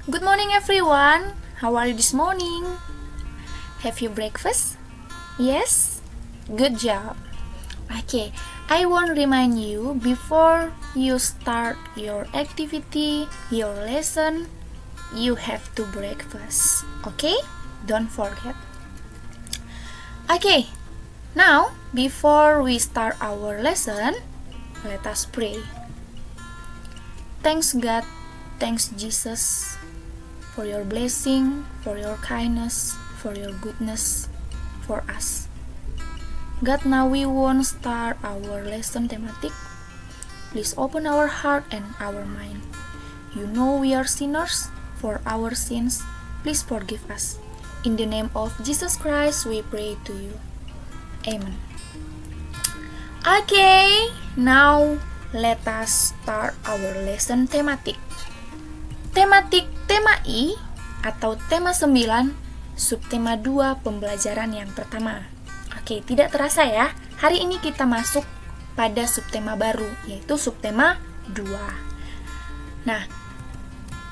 Good morning everyone. How are you this morning? Have you breakfast? Yes? Good job. Okay, I want to remind you before you start your activity, your lesson, you have to breakfast. Okay? Don't forget. Okay, now before we start our lesson, let us pray. Thanks God, thanks Jesus for your blessing, for your kindness, for your goodness for us. God, now we want to start our lesson thematic. Please open our heart and our mind. You know we are sinners. For our sins, please forgive us. In the name of Jesus Christ, we pray to you. Amen. Okay, now let us start our lesson thematic. Tema I atau tema 9, subtema 2 pembelajaran yang pertama. Oke, tidak terasa ya, hari ini kita masuk pada subtema baru, yaitu subtema 2. Nah,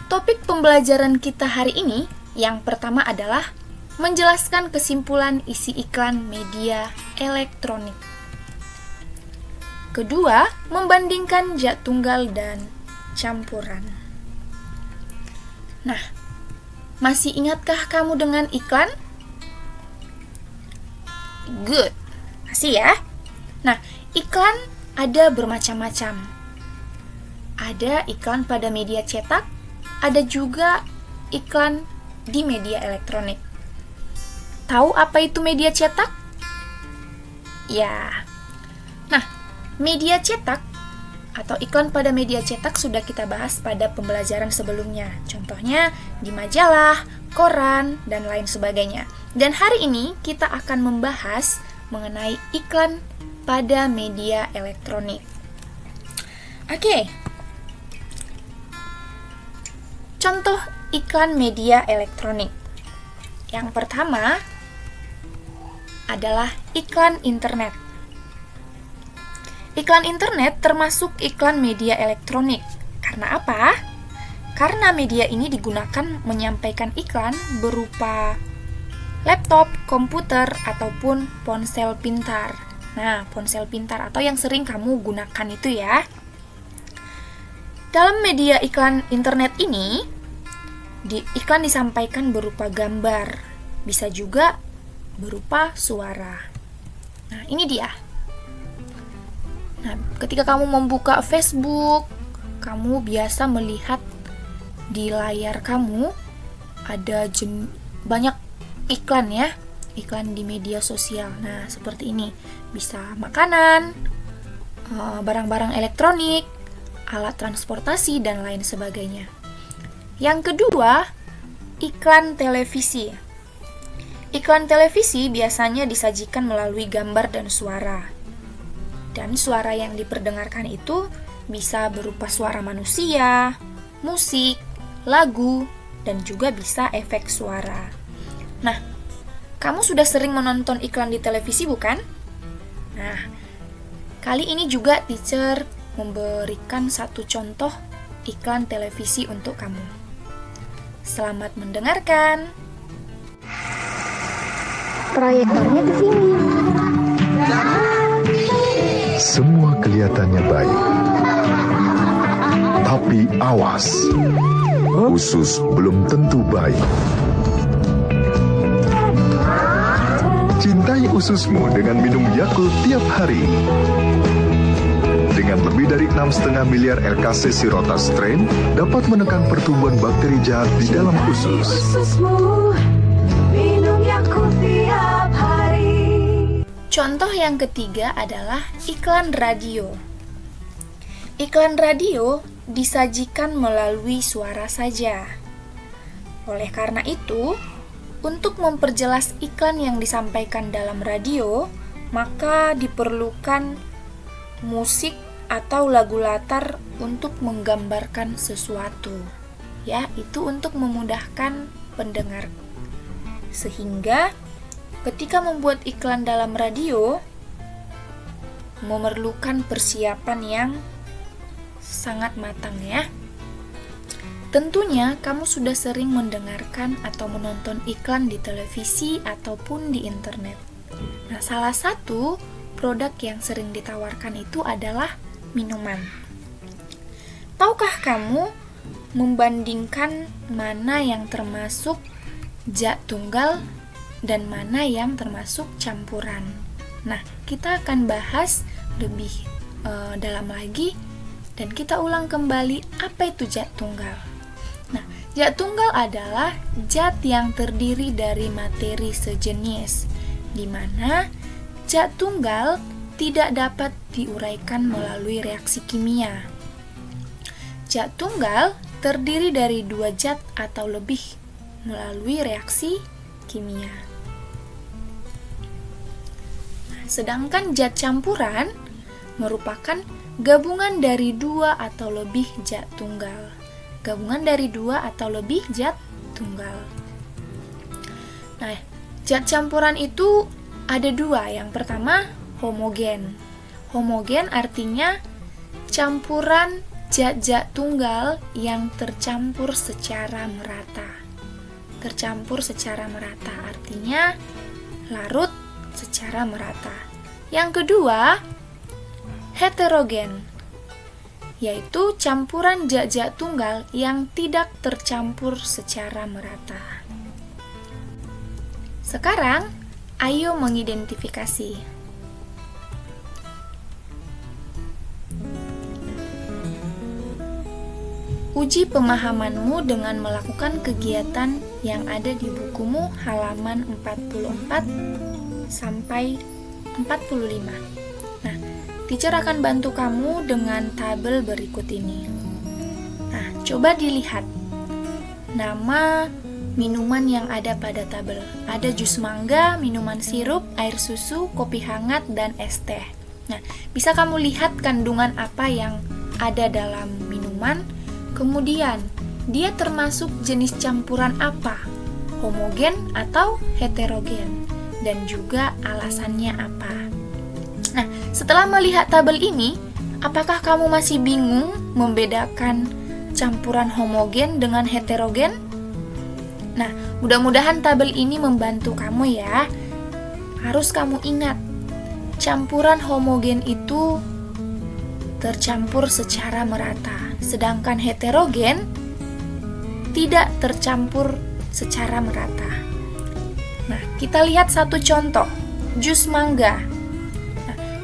topik pembelajaran kita hari ini yang pertama adalah menjelaskan kesimpulan isi iklan media elektronik. Kedua, membandingkan jak tunggal dan campuran. Nah, masih ingatkah kamu dengan iklan? Good, masih ya? Nah, iklan ada bermacam-macam. Ada iklan pada media cetak, ada juga iklan di media elektronik. Tahu apa itu media cetak? Ya. Nah, media cetak atau iklan pada media cetak sudah kita bahas pada pembelajaran sebelumnya. Contohnya di majalah, koran, dan lain sebagainya. Dan hari ini kita akan membahas mengenai iklan pada media elektronik. Oke. Contoh iklan media elektronik. Yang pertama adalah iklan internet. Iklan internet termasuk iklan media elektronik. Karena apa? Karena media ini digunakan menyampaikan iklan berupa laptop, komputer, ataupun ponsel pintar. Nah, ponsel pintar atau yang sering kamu gunakan itu ya. Dalam media iklan internet ini, iklan disampaikan berupa gambar, bisa juga berupa suara. Nah, ini dia. Nah, ketika kamu membuka Facebook, kamu biasa melihat di layar kamu ada banyak iklan ya, iklan di media sosial. Nah, seperti ini. Bisa makanan, barang-barang elektronik, alat transportasi, dan lain sebagainya. Yang kedua, iklan televisi. Iklan televisi biasanya disajikan melalui gambar dan suara. Dan suara yang diperdengarkan itu bisa berupa suara manusia, musik, lagu, dan juga bisa efek suara. Nah, kamu sudah sering menonton iklan di televisi bukan? Nah, kali ini juga teacher memberikan satu contoh iklan televisi untuk kamu. Selamat mendengarkan. Proyektornya ke sini. Semua kelihatannya baik. Tapi awas, usus belum tentu baik. Cintai ususmu dengan minum Yakult tiap hari. Dengan lebih dari 6,5 miliar RKC Sirota strain, dapat menekan pertumbuhan bakteri jahat di dalam usus. Minum Yakult tiap hari. Contoh yang ketiga adalah iklan radio. Iklan radio disajikan melalui suara saja. Oleh karena itu, untuk memperjelas iklan yang disampaikan dalam radio, maka diperlukan musik atau lagu latar untuk menggambarkan sesuatu. Ya, itu untuk memudahkan pendengar. Sehingga ketika membuat iklan dalam radio memerlukan persiapan yang sangat matang ya. Tentunya kamu sudah sering mendengarkan atau menonton iklan di televisi ataupun di internet. Nah, salah satu produk yang sering ditawarkan itu adalah minuman. Tahukah kamu membandingkan mana yang termasuk zat tunggal dan mana yang termasuk campuran? Nah, kita akan bahas lebih dalam lagi dan kita ulang kembali apa itu zat tunggal. Nah, zat tunggal adalah zat yang terdiri dari materi sejenis, di mana zat tunggal tidak dapat diuraikan melalui reaksi kimia. Zat tunggal terdiri dari 2 zat atau lebih melalui reaksi kimia. Sedangkan zat campuran merupakan gabungan dari 2 atau lebih zat tunggal. Gabungan dari 2 atau lebih zat tunggal. Nah, zat campuran itu ada 2. Yang pertama, homogen. Homogen artinya campuran zat-zat tunggal yang tercampur secara merata. Tercampur secara merata artinya larut secara merata. Yang kedua, heterogen, yaitu campuran zat-zat tunggal yang tidak tercampur secara merata. Sekarang, ayo mengidentifikasi. Uji pemahamanmu dengan melakukan kegiatan yang ada di bukumu halaman 44 sampai 45. Nah, teacher akan bantu kamu dengan tabel berikut ini. Nah, coba dilihat nama minuman yang ada pada tabel. Ada jus mangga, minuman sirup, air susu, kopi hangat, dan es teh. Nah, bisa kamu lihat kandungan apa yang ada dalam minuman, kemudian dia termasuk jenis campuran apa, homogen atau heterogen, dan juga alasannya apa. Nah, setelah melihat tabel ini, apakah kamu masih bingung membedakan campuran homogen dengan heterogen? Nah, mudah-mudahan tabel ini membantu kamu ya. Harus kamu ingat, campuran homogen itu tercampur secara merata, sedangkan heterogen tidak tercampur secara merata. Nah, kita lihat satu contoh, jus mangga.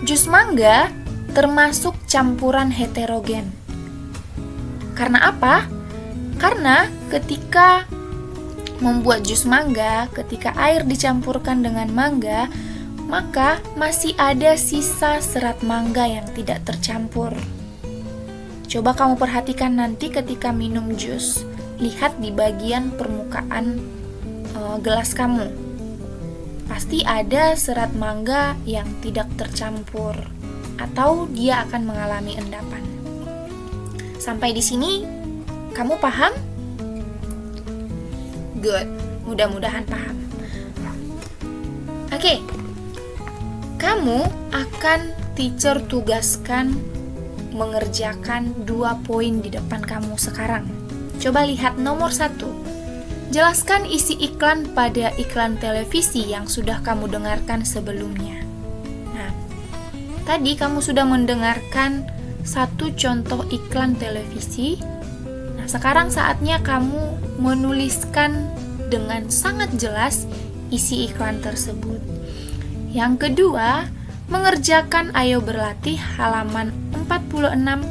Jus mangga termasuk campuran heterogen. Karena apa? Karena ketika membuat jus mangga, ketika air dicampurkan dengan mangga, maka masih ada sisa serat mangga yang tidak tercampur. Coba kamu perhatikan nanti ketika minum jus, lihat di bagian permukaan gelas kamu. Pasti ada serat mangga yang tidak tercampur atau dia akan mengalami endapan. Sampai di sini kamu paham? Good, mudah-mudahan paham. Oke, kamu akan teacher tugaskan mengerjakan 2 poin di depan kamu sekarang. Coba lihat nomor 1. Jelaskan isi iklan pada iklan televisi yang sudah kamu dengarkan sebelumnya. Nah, tadi kamu sudah mendengarkan satu contoh iklan televisi. Nah, sekarang saatnya kamu menuliskan dengan sangat jelas isi iklan tersebut. Yang kedua, mengerjakan Ayo Berlatih halaman 46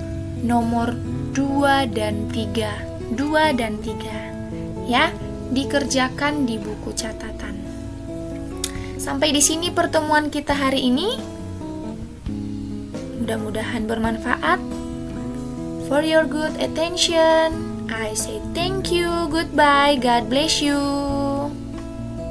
nomor 2 dan 3. 2 dan 3. Ya, dikerjakan di buku catatan. Sampai di sini pertemuan kita hari ini. Mudah-mudahan bermanfaat. For your good attention, I say thank you, goodbye, God bless you.